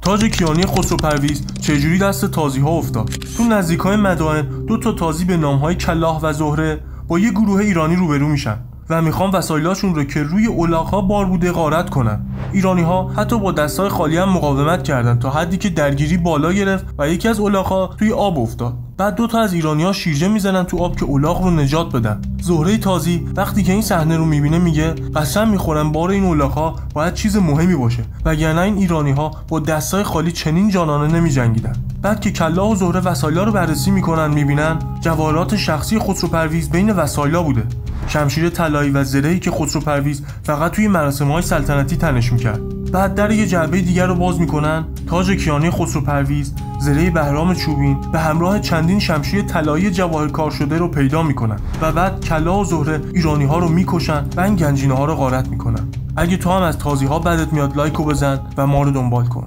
تاج کیانی خسرو پرویز چجوری دست تازی‌ها افتاد. تو نزدیکای مدائن 2 تازی به نام‌های کلاغ و زهره با یه گروه ایرانی روبرو میشن و میخوان وسایلاشون رو که روی الاغ‌ها بار بوده غارت کنن. ایرانی‌ها حتی با دستای خالی هم مقاومت کردن تا حدی که درگیری بالا گرفت و یکی از الاغ‌ها توی آب افتاد. بعد 2 از ایرانی‌ها شیرجه میزنن تو آب که الاغ رو نجات بدن. زهره تازی وقتی که این صحنه رو میبینه میگه قسم میخورن بار این الاغ‌ها باید چیز مهمی باشه وگرنه این ایرانی‌ها با دستای خالی چنین جانانه نمی‌جنگیدن. بعد که کلاغ و زهره وسایلا رو بررسی میکنن میبینن جواهرات شخصی خسرو پرویز بین وسایلا بوده. شمشیر طلایی و زره‌ای که خسرو پرویز فقط توی مراسم‌های سلطنتی تنش میکرد. بعد در یه جعبه دیگر رو باز میکنن، تاج کیانی خسرو پرویز، زره بهرام چوبین به همراه چندین شمشیر طلایی جواهر کار شده رو پیدا میکنن و بعد کلاغ و زهره ایرانی‌ها رو میکشن و این گنجینه‌ها رو غارت میکنن. اگه تو هم از تازی‌ها بدت میاد لایکو بزن و ما رو دنبال کن.